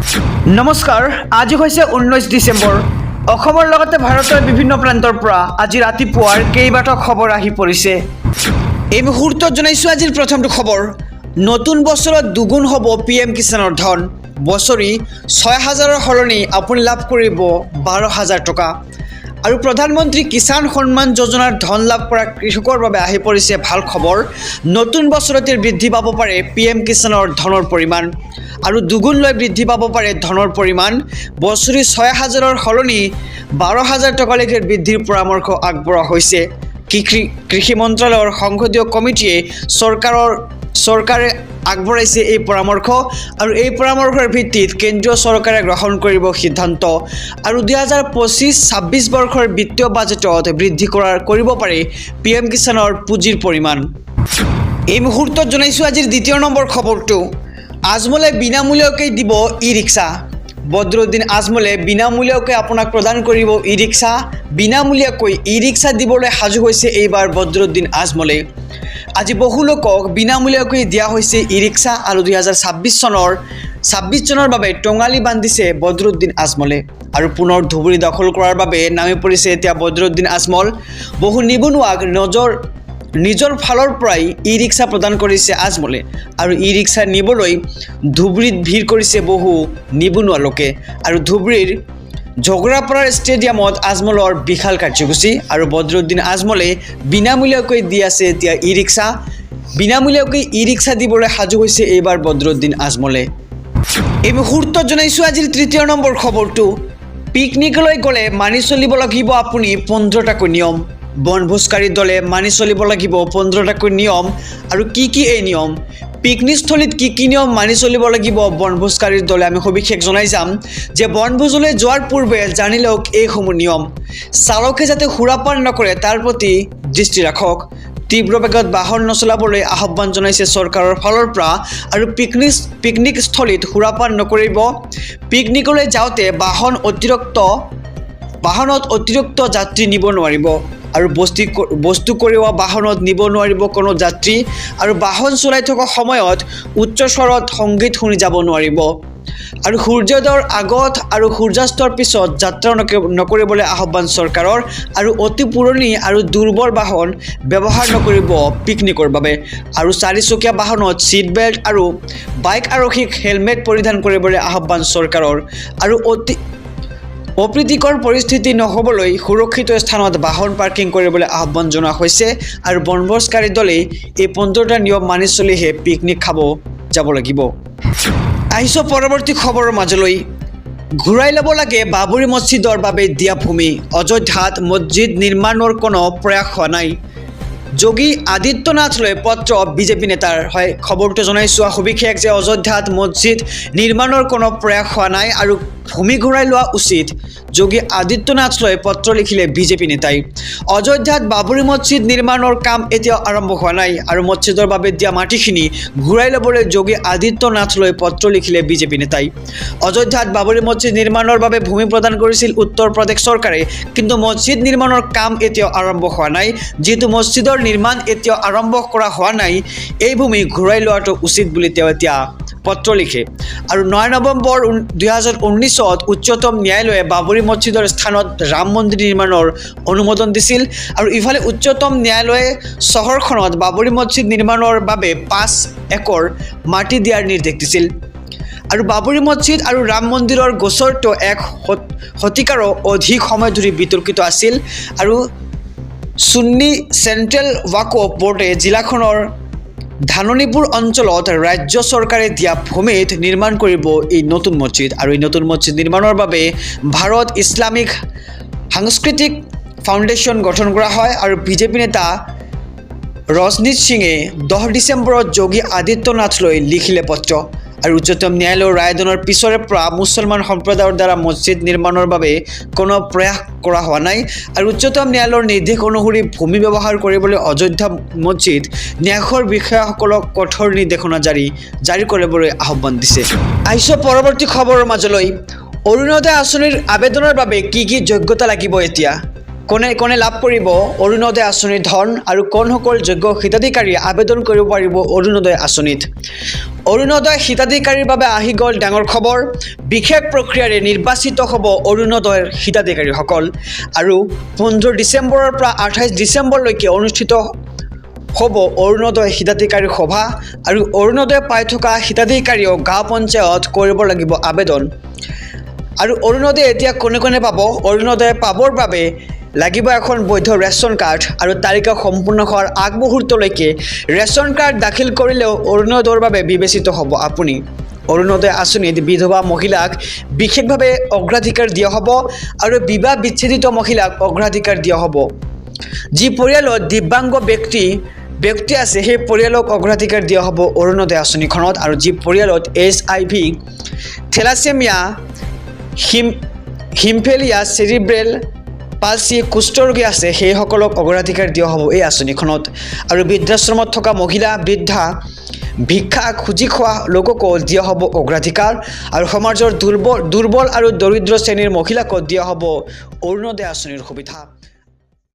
নমস্কাৰ, আজি হৈছে 19 ডিচেম্বৰ। অসমৰ লগতে ভাৰতৰ বিভিন্ন প্ৰান্তৰ পৰা আজি ৰাতিপুৱাৰ কেইবাটাও খবৰ আহি পৰিছে। এই মুহূৰ্তত জনাইছোঁ আজিৰ প্ৰথমটো খবৰ। নতুন বছৰত দুগুণ হ'ব PM কিষাণৰ ধন। বছৰি 6,000ৰ সলনি আপুনি লাভ কৰিব 12,000 টকা। আৰু প্ৰধানমন্ত্ৰী কিষাণ সন্মান যোজনাৰ ধন লাভ কৰা কৃষকৰ বাবে আহি পৰিছে ভাল খবৰ। নতুন বছৰতে বৃদ্ধি পাব পাৰে PM কিষাণৰ ধনৰ পৰিমাণ আৰু দুগুণলৈ বৃদ্ধি পাব পাৰে ধনৰ পৰিমাণ। বছৰি 6,000ৰ সলনি 12,000 টকালৈকে বৃদ্ধিৰ পৰামৰ্শ আগবঢ়োৱা হৈছে। কৃষি মন্ত্ৰালয়ৰ সংসদীয় কমিটিয়ে চৰকাৰে আগবঢ়াইছে এই পৰামৰ্শ আৰু এই পৰামৰ্শৰ ভিত্তিত কেন্দ্ৰীয় চৰকাৰে গ্ৰহণ কৰিব সিদ্ধান্ত আৰু 2025-26 বৰ্ষৰ বিত্তীয় বাজেটত বৃদ্ধি কৰিব পাৰে PM কিষাণৰ পুঁজিৰ পৰিমাণ। এই মুহূৰ্তত জনাইছোঁ আজিৰ দ্বিতীয় নম্বৰ খবৰটো। আজমলে বিনামূলীয়াকৈ দিব ই-ৰিক্সা। বদৰুদ্দিন আজমলে বিনামূলীয়াকৈ আপোনাক প্ৰদান কৰিব ই-ৰিক্সা। বিনামূলীয়াকৈ ই-ৰিক্সা দিবলৈ সাজু হৈছে এইবাৰ বদৰুদ্দিন আজমলে। আজি বহু লোকক বিনামূলীয়াকৈ দিয়া হৈছে ই-ৰিক্সা আৰু 2026 চনৰ বাবে টঙালি বান্ধিছে বদৰুদ্দিন আজমলে আৰু পুনৰ ধুবুৰী দখল কৰাৰ বাবে নামি পৰিছে এতিয়া বদৰুদ্দিন আজমল। বহু নিবনুৱাক নিজৰ ফালৰ পৰাই ই-ৰিক্সা প্ৰদান কৰিছে আজমলে আৰু ই-ৰিক্সা নিবলৈ ধুবুৰীত ভিৰ কৰিছে বহু নিবনুৱা লোকে আৰু ধুবুৰীৰ ঝগৰাপাৰাৰ ষ্টেডিয়ামত আজমলৰ বিশাল কাৰ্যসূচী আৰু বদৰুদ্দিন আজমলে বিনামূলীয়াকৈ দি আছে এতিয়া ই-ৰিক্সা। বিনামূলীয়াকৈ ই-ৰিক্সা দিবলৈ সাজু হৈছে এইবাৰ বদৰুদ্দিন আজমলে। এই মুহূৰ্তত জনাইছোঁ আজিৰ তৃতীয় নম্বৰ খবৰটো। পিকনিকলৈ গ'লে মানি চলিব লাগিব আপুনি 15টাকৈ নিয়ম। বনভোজকাৰীৰ দলে মানি চলিব লাগিব 15টাকৈ নিয়ম আৰু কি এই নিয়ম, পিকনিকস্থলীত কি নিয়ম মানি চলিব লাগিব বনভোজকাৰীৰ দলে আমি সবিশেষ জনাই যাম যে বনভোজলৈ যোৱাৰ পূৰ্বে জানি লওক এইসমূহ নিয়ম। চালকে যাতে সুৰাপান নকৰে তাৰ প্ৰতি দৃষ্টি ৰাখক। তীব্ৰ বেগত বাহন নচলাবলৈ আহ্বান জনাইছে চৰকাৰৰ ফালৰ পৰা আৰু পিকনিকস্থলীত সুৰাপান নকৰিব। পিকনিকলৈ যাওঁতে বাহনত অতিৰিক্ত যাত্ৰী নিব নোৱাৰিব আৰু বস্তু কঢ়িওৱা বাহনত নিব নোৱাৰিব কোনো যাত্ৰী আৰু বাহন চলাই থকা সময়ত উচ্চ স্বৰত সংগীত শুনি যাব নোৱাৰিব আৰু সূৰ্যোদয়ৰ আগত আৰু সূৰ্যাস্তৰ পিছত যাত্ৰা নকৰিবলৈ আহ্বান চৰকাৰৰ আৰু অতি পুৰণি আৰু দুৰ্বল বাহন ব্যৱহাৰ নকৰিব পিকনিকৰ বাবে আৰু চাৰিচকীয়া বাহনত ছিট বেল্ট আৰু বাইক আৰক্ষীক হেলমেট পৰিধান কৰিবলৈ আহ্বান চৰকাৰৰ আৰু অপ্ৰীতিকৰ পৰিস্থিতি নহ'বলৈ সুৰক্ষিত স্থানত বাহন পাৰ্কিং কৰিবলৈ আহ্বান জনোৱা হৈছে আৰু বনভোজকাৰী দলে এই 15টা নিয়ম মানি চলিহে পিকনিক খাব যাব লাগিব। আহিছোঁ পৰৱৰ্তী খবৰৰ মাজলৈ। ঘূৰাই ল'ব লাগে বাবৰি মছজিদৰ বাবে দিয়া ভূমি। অযোধ্যাত মছজিদ নিৰ্মাণৰ কোনো প্ৰয়াস হোৱা নাই। যোগী আদিত্যনাথলৈ পত্ৰ বিজেপি নেতাৰ। হয়, খবৰটো জনাইছোঁ সবিশেষ যে অযোধ্যাত মছজিদ নিৰ্মাণৰ কোনো প্ৰয়াস হোৱা নাই আৰু ভূমি ঘূৰাই লোৱা উচিত। যোগী আদিত্যনাথলৈ পত্ৰ লিখিলে বিজেপি নেতাই। অযোধ্যাত বাবৰি মছজিদ নিৰ্মাণৰ কাম এতিয়াও আৰম্ভ হোৱা নাই আৰু মছজিদৰ বাবে দিয়া মাটিখিনি ঘূৰাই ল'বলৈ যোগী আদিত্যনাথলৈ পত্ৰ লিখিলে বিজেপি নেতাই। অযোধ্যাত বাবৰি মছজিদ নিৰ্মাণৰ বাবে ভূমি প্ৰদান কৰিছিল উত্তৰ প্ৰদেশ চৰকাৰে, কিন্তু মছজিদ নিৰ্মাণৰ কাম এতিয়াও আৰম্ভ হোৱা নাই। যিহেতু মছজিদৰ নিৰ্মাণ এতিয়াও আৰম্ভ কৰা হোৱা নাই, এই ভূমি ঘূৰাই লোৱাটো উচিত বুলি তেওঁ এতিয়া পত্ৰ লিখে আৰু 9 নৱেম্বৰ 2019 উচ্চতম ন্যায়ালয়ে বাবৰি মছজিদৰ স্থানত ৰাম মন্দিৰ নিৰ্মাণৰ অনুমোদন দিছিল আৰু ইফালে উচ্চতম ন্যায়ালয়ে চহৰখনত বাবৰি মছজিদ নিৰ্মাণৰ বাবে 5 একৰ মাটি দিয়াৰ নিৰ্দেশ দিছিল আৰু বাবৰি মছজিদ আৰু ৰাম মন্দিৰৰ গোচৰটো এক শতিকাৰো অধিক সময় ধৰি বিতৰ্কিত আছিল আৰু সুন্নী চেণ্ট্ৰেল ৱাকফ বোৰ্ডে জিলাখনৰ ধাননিপুৰ অঞ্চলত ৰাজ্য চৰকাৰে দিয়া ভূমিত নিৰ্মাণ কৰিব এই নতুন মছজিদ আৰু এই নতুন মছজিদ নিৰ্মাণৰ বাবে ভাৰত ইছলামিক সাংস্কৃতিক ফাউণ্ডেশ্যন গঠন কৰা হয় আৰু বিজেপি নেতা ৰজনীত সিঙে 10 ডিচেম্বৰত যোগী আদিত্যনাথলৈ লিখিলে পত্ৰ আৰু উচ্চতম ন্যায়ালয়ৰ ৰায়দানৰ পিছৰে পৰা মুছলমান সম্প্ৰদায়ৰ দ্বাৰা মছজিদ নিৰ্মাণৰ বাবে কোনো প্ৰয়াস কৰা হোৱা নাই আৰু উচ্চতম ন্যায়ালয়ৰ নিৰ্দেশ অনুসৰি ভূমি ব্যৱহাৰ কৰিবলৈ অযোধ্যা মছজিদ ন্যাসৰ বিষয়াসকলক কঠোৰ নিৰ্দেশনা জাৰি কৰিবলৈ আহ্বান দিছে। আহিছোঁ পৰৱৰ্তী খবৰৰ মাজলৈ। অৰুণোদয় আঁচনিৰ আবেদনৰ বাবে কি যোগ্যতা লাগিব এতিয়া। কোনে কোনে লাভ কৰিব অৰুণোদয় আঁচনিৰ ধন আৰু কোনসকল যোগ্য হিতাধিকাৰীয়ে আবেদন কৰিব পাৰিব অৰুণোদয় আঁচনিত অৰুণোদয় হিতাধিকাৰীৰ বাবে আহি গ'ল ডাঙৰ খবৰ বিশেষ প্ৰক্ৰিয়াৰে নিৰ্বাচিত হ'ব অৰুণোদয়ৰ হিতাধিকাৰীসকল আৰু 15 ডিচেম্বৰৰ পৰা 28 ডিচেম্বৰলৈকে অনুষ্ঠিত হ'ব অৰুণোদয় হিতাধিকাৰী সভা আৰু অৰুণোদয় পাই থকা হিতাধিকাৰীও গাঁও পঞ্চায়ত কৰিব লাগিব আবেদন আৰু অৰুণোদয় এতিয়া কোনে কোনে পাব অৰুণোদয় পাবৰ বাবে লাগিব এখন বৈধ ৰেচন কাৰ্ড আৰু তালিকা সম্পূৰ্ণ হোৱাৰ আগমুহূৰ্তলৈকে ৰেচন কাৰ্ড দাখিল কৰিলেও অৰুণোদয়ৰ বাবে বিবেচিত হ'ব আপুনি অৰুণোদয় আঁচনিত বিধৱা মহিলাক বিশেষভাৱে অগ্ৰাধিকাৰ দিয়া হ'ব আৰু বিবাহ বিচ্ছেদিত মহিলাক অগ্ৰাধিকাৰ দিয়া হ'ব যি পৰিয়ালত দিব্যাংগ ব্যক্তি আছে সেই পৰিয়ালক অগ্ৰাধিকাৰ দিয়া হ'ব অৰুণোদয় আঁচনিখনত আৰু যি পৰিয়ালত HIV থেলাছেমিয়া হিমফেলিয়া চেৰিব্ৰেল পালচি কুষ্ঠৰোগী আছে সেইসকলক অগ্ৰাধিকাৰ দিয়া হ'ব এই আঁচনিখনত আৰু বৃদ্ধাশ্ৰমত থকা মহিলা বৃদ্ধা ভিক্ষা খুজি খোৱা লোককো দিয়া হ'ব অগ্ৰাধিকাৰ আৰু সমাজৰ দুৰ্বল আৰু দৰিদ্ৰ শ্ৰেণীৰ মহিলাকো দিয়া হ'ব অৰুণোদয় আঁচনিৰ সুবিধা